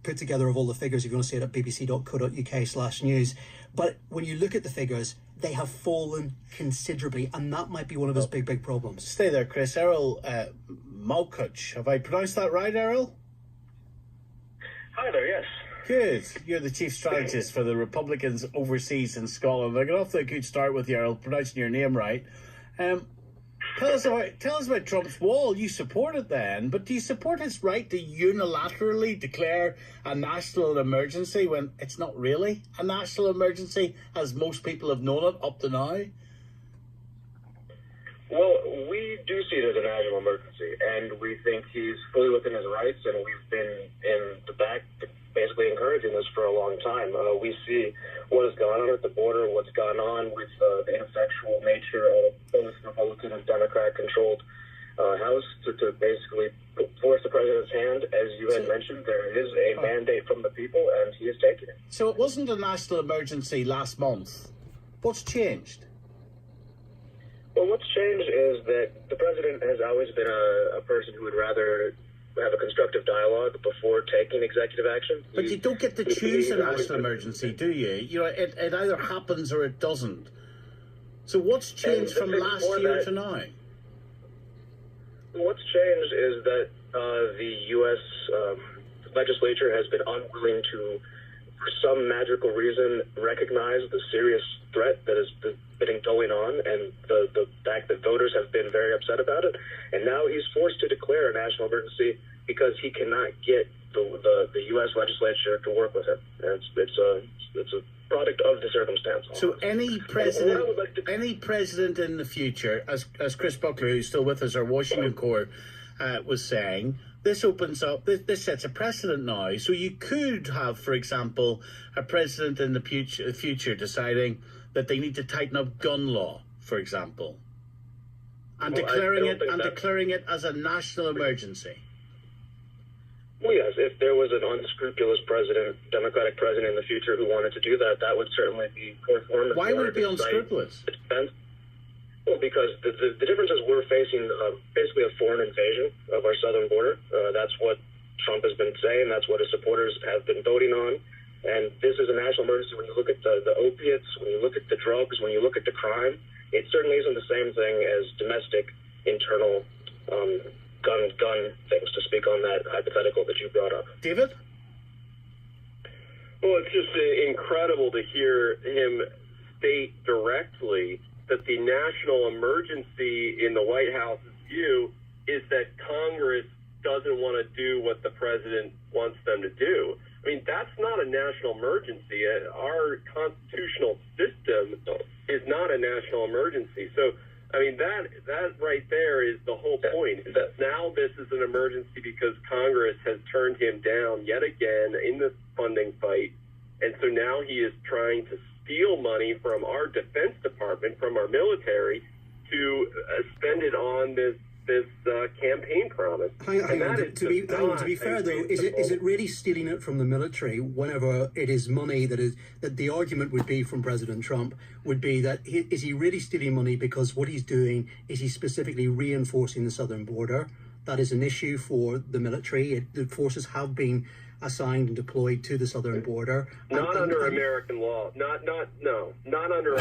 put together of all the figures, if you want to see it, at bbc.co.uk/news. But when you look at the figures, they have fallen considerably, and that might be one of his big problems. Stay there, Chris. Erol Morkoc. Have I pronounced that right, Erol? Hi there, yes. Good. You're the chief strategist for the Republicans overseas in Scotland. I got off to a good start with you, Erol, pronouncing your name right. Tell us about Trump's wall. You support it then, but do you support his right to unilaterally declare a national emergency when it's not really a national emergency, as most people have known it up to now? Well, we do see it as a national emergency, and we think he's fully within his rights, and we've been in the back basically encouraging this for a long time. We see what has gone on at the border, what's gone on with the ineffectual nature of both Republican and Democrat-controlled House to basically force the president's hand. As you had mentioned, there is a mandate from the people, and he is taking it. So it wasn't a national emergency last month. What's changed? Well, what's changed is that the president has always been a person who would rather have a constructive dialogue before taking executive action. But you don't get to choose a national emergency, do you? You know, it either happens or it doesn't. So what's changed from last year to now? What's changed is that the U.S. Legislature has been unwilling to, for some magical reason, recognize the serious threat that has been going on, and the fact that voters have been very upset about it. And now he's forced to declare a national emergency because he cannot get the U.S. legislature to work with him. And it's a product of the circumstance. So any president in the future, as Chris Buckler, who's still with us, our Washington Corps, was saying, this opens up, this sets a precedent now. So you could have, for example, a president in the future deciding that they need to tighten up gun law, for example, and declaring it as a national emergency. Well, yes, if there was an unscrupulous president, Democratic president in the future who wanted to do that, that would certainly be conform. Why would it be unscrupulous? Well, because the difference is we're facing basically a foreign invasion of our southern border. That's what Trump has been saying. That's what his supporters have been voting on. And this is a national emergency. When you look at the opiates, when you look at the drugs, when you look at the crime, it certainly isn't the same thing as domestic, internal gun things, to speak on that hypothetical that you brought up. David? Well, it's just incredible to hear him state directly that the national emergency in the White House's view is that Congress doesn't want to do what the president wants them to do. I mean, that's not a national emergency. Our constitutional system is not a national emergency. So, I mean, that right there is the whole point. Now this is an emergency because Congress has turned him down yet again in this funding fight. And so now he is trying to steal money from our Defense Department, from our military, to spend it on this campaign promise. Hang on. To be fair, though, is it really stealing it from the military whenever it is money that the argument would be from President Trump would be that is he really stealing money because what he's doing is he's specifically reinforcing the southern border? That is an issue for the military. The forces have been assigned and deployed to the southern border. Not under American law. Not under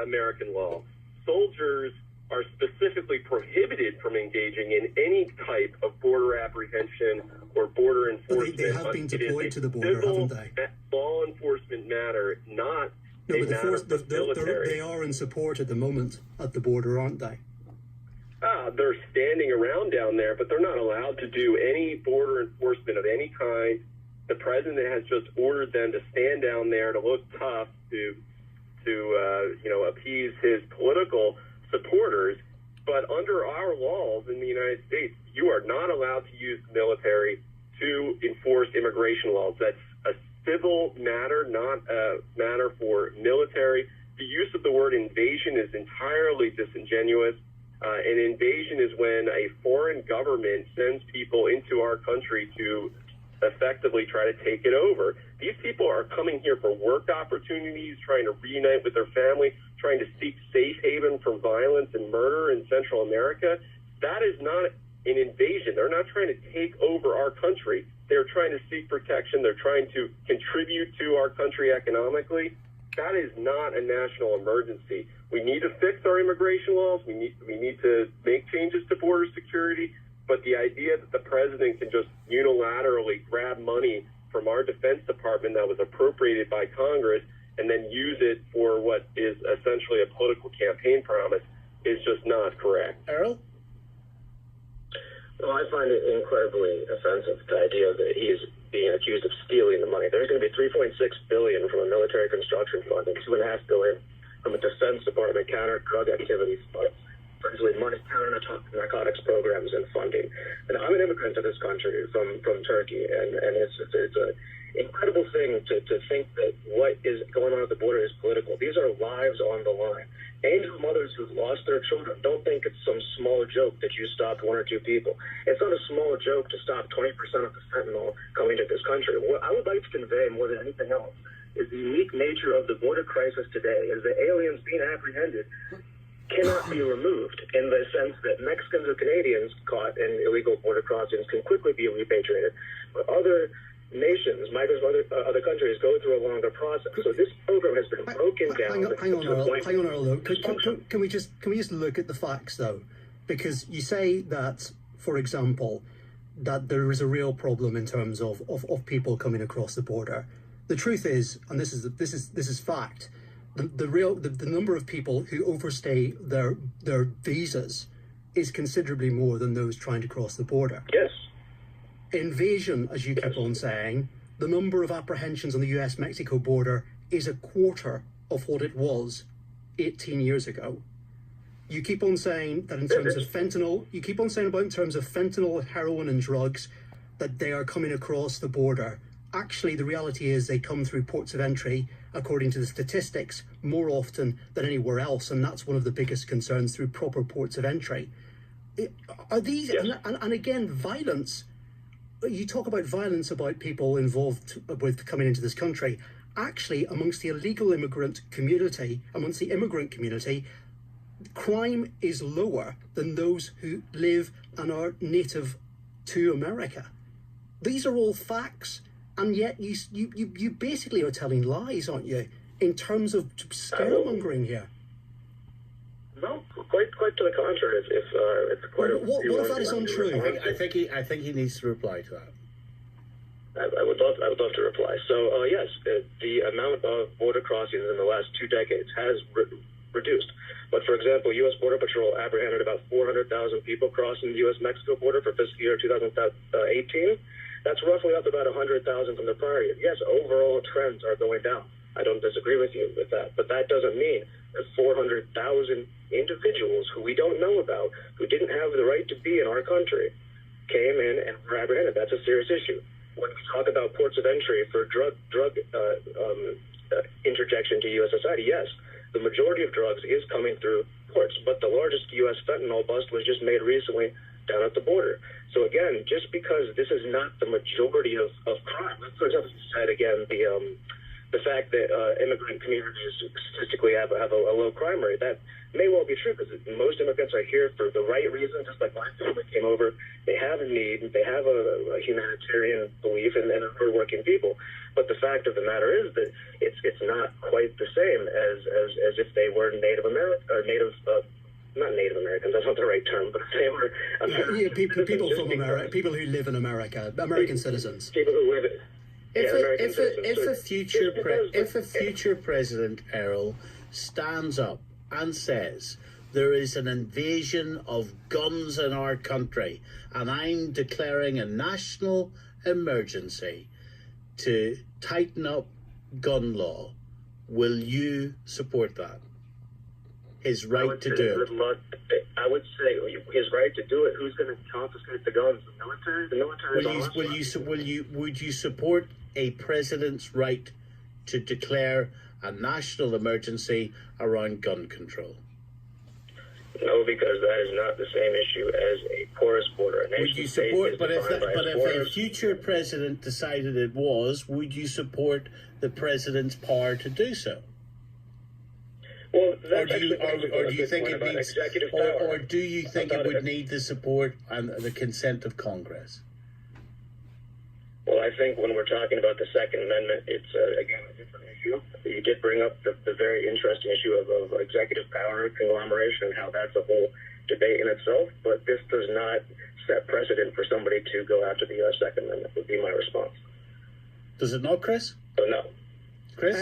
American law. Soldiers are specifically prohibited from engaging in any type of border apprehension or border enforcement. But they have been deployed to the border, haven't they? Law enforcement matter, not no, but they are in support at the moment at the border, aren't they? They're standing around down there, but they're not allowed to do any border enforcement of any kind. The president has just ordered them to stand down there to look tough to appease his political supporters. But under our laws in the United States, you are not allowed to use the military to enforce immigration laws. That's a civil matter, not a matter for military. The use of the word invasion is entirely disingenuous. An invasion is when a foreign government sends people into our country to effectively try to take it over. These people are coming here for work opportunities, trying to reunite with their family, trying to seek safe haven from violence and murder in Central America. That is not an invasion. They're not trying to take over our country. They're trying to seek protection. They're trying to contribute to our country economically. That is not a national emergency. We need to fix our immigration laws. We need to make changes to border security. But the idea that the president can just unilaterally grab money from our Defense Department that was appropriated by Congress and then use it for what is essentially a political campaign promise is just not correct. Errol? Well, I find it incredibly offensive, the idea that he is being accused of stealing the money. There's going to be $3.6 billion from a military construction fund and $2.5 billion from a Defense Department counter-drug activities fund, essentially money counter-narcotics programs and funding. And I'm an immigrant to this country from Turkey, and it's an incredible thing to think that what is going on at the border is political. These are lives on the line. Angel mothers who've lost their children don't think it's some small joke that you stopped 1 or 2 people. It's not a small joke to stop 20% of the fentanyl coming to this country. What I would like to convey more than anything else is the unique nature of the border crisis today is that aliens being apprehended cannot be removed in the sense that Mexicans or Canadians caught in illegal border crossings can quickly be repatriated. But other nations, migrants from other countries, go through a longer process. So this program has been broken down. Hang on, Earl. Though. Can we just look at the facts though? Because you say that, for example, that there is a real problem in terms of people coming across the border. The truth is, and this is fact, the number of people who overstay their visas is considerably more than those trying to cross the border. Yes. Invasion, as you keep on saying, the number of apprehensions on the US-Mexico border is a quarter of what it was 18 years ago. You keep on saying that in terms of fentanyl, heroin and drugs, that they are coming across the border. Actually, the reality is they come through ports of entry, according to the statistics, more often than anywhere else, and that's one of the biggest concerns through proper ports of entry. Are these, and again, violence. You talk about violence about people involved with coming into this country. Actually, amongst the illegal immigrant community, amongst the immigrant community, crime is lower than those who live and are native to America. These are all facts, and yet you basically are telling lies, aren't you, in terms of scaremongering here? No, quite to the contrary. It's quite what if that is untrue? I think he needs to reply to that. I would love to reply. So yes, the amount of border crossings in the last 2 decades has reduced. But for example, U.S. Border Patrol apprehended about 400,000 people crossing the U.S.-Mexico border for fiscal year 2018. That's roughly up about 100,000 from the prior year. Yes, overall trends are going down. I don't disagree with you with that, but that doesn't mean that 400,000 individuals who we don't know about, who didn't have the right to be in our country, came in and were apprehended. That's a serious issue. When we talk about ports of entry for drug interjection to U.S. society, yes, the majority of drugs is coming through ports, but the largest U.S. fentanyl bust was just made recently down at the border. So again, just because this is not the majority of crime, for example, you said again the fact that immigrant communities statistically have a low crime rate, that may well be true because most immigrants are here for the right reason, just like my family came over. They have a need, they have a humanitarian belief, and they're working people. But the fact of the matter is that it's not quite the same as if they were Native American or not Native Americans, that's not the right term, but if they were people from America, people who live in America, American citizens. People who live in If a future president, Errol, stands up and says there is an invasion of guns in our country and I'm declaring a national emergency to tighten up gun law, will you support that? His right to do it. I would say his right to do it. Who's going to confiscate the guns? The military? The military. Would you support a president's right to declare a national emergency around gun control? No, because that is not the same issue as a porous border. Would you support? But if a future president decided it was, would you support the president's power to do so? Well, or do you think it needs, or do you think it would need the support and the consent of Congress? Well, I think when we're talking about the Second Amendment, it's, again, a different issue. You did bring up the very interesting issue of executive power, conglomeration, and how that's a whole debate in itself. But this does not set precedent for somebody to go after the U.S. Second Amendment, would be my response. Does it not, Chris? So, no. Chris?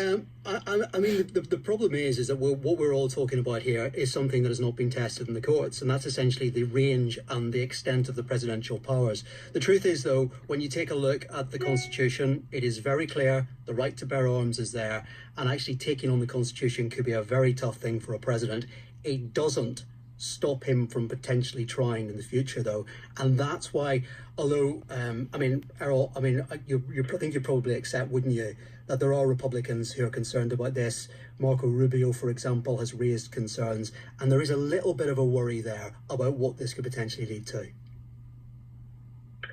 I mean, the problem is that what we're all talking about here is something that has not been tested in the courts, and that's essentially the range and the extent of the presidential powers. The truth is, though, when you take a look at the Constitution, it is very clear the right to bear arms is there, and actually taking on the Constitution could be a very tough thing for a president. It doesn't stop him from potentially trying in the future, though, and that's why, although I mean, Errol, I mean, I think you'd probably accept, wouldn't you, that there are Republicans who are concerned about this. Marco Rubio, for example, has raised concerns, and there is a little bit of a worry there about what this could potentially lead to.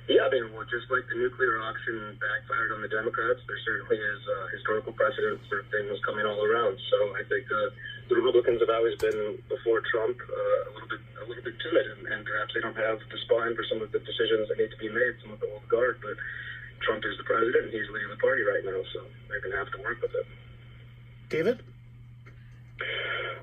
Yeah, I mean, well, just like the nuclear option backfired on the Democrats, there certainly is historical precedent for things coming all around. So I think the Republicans have always been, before Trump, a little bit timid, and perhaps they don't have the spine for some of the decisions that need to be made, some of the old guard. But Trump is the president, and he's leading the party right now, so they're going to have to work with it. David?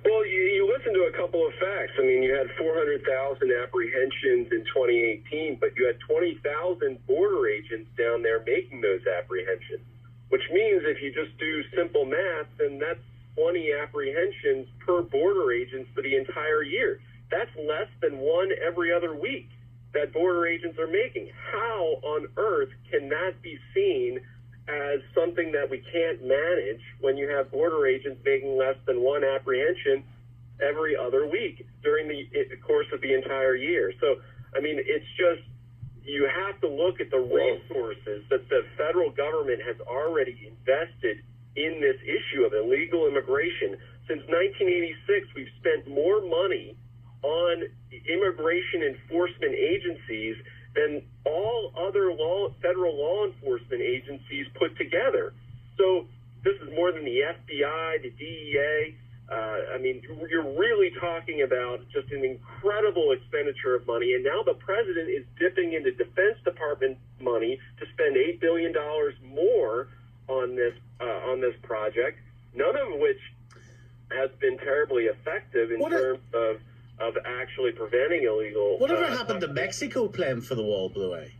Well, you listen to a couple of facts. I mean, you had 400,000 apprehensions in 2018, but you had 20,000 border agents down there making those apprehensions, which means if you just do simple math, then that's 20 apprehensions per border agent for the entire year. That's less than one every other week that border agents are making. How on earth can that be seen as something that we can't manage when you have border agents making less than one apprehension every other week during the course of the entire year? So, I mean, it's just, you have to look at the resources that the federal government has already invested in this issue of illegal immigration. Since 1986, we've spent more money on immigration enforcement agencies than all other federal law enforcement agencies put together. So this is more than the FBI, the DEA. I mean, you're really talking about just an incredible expenditure of money. And now the president is dipping into Defense Department money to spend $8 billion more on this project, none of which has been terribly effective in terms of actually preventing illegal. Whatever happened to Mexico playing for the wall, Blue Eye?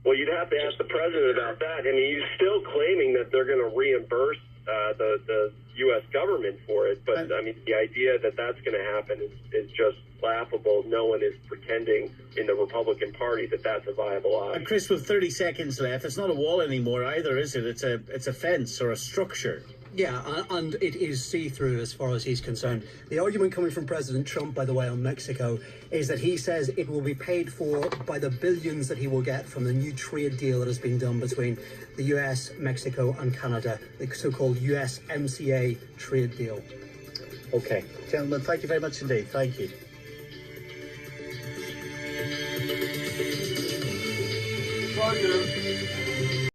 Well, you'd have to ask the president about that. I mean, he's still claiming that they're going to reimburse the U.S. government for it. But, I mean, the idea that that's going to happen is just laughable. No one is pretending in the Republican Party that that's a viable option. And Chris, with 30 seconds left, it's not a wall anymore either, is it? It's a fence or a structure. Yeah, and it is see-through as far as he's concerned. The argument coming from President Trump, by the way, on Mexico, is that he says it will be paid for by the billions that he will get from the new trade deal that has been done between the US, Mexico and Canada, the so-called USMCA trade deal. Okay. Gentlemen, thank you very much indeed. Thank you. Roger.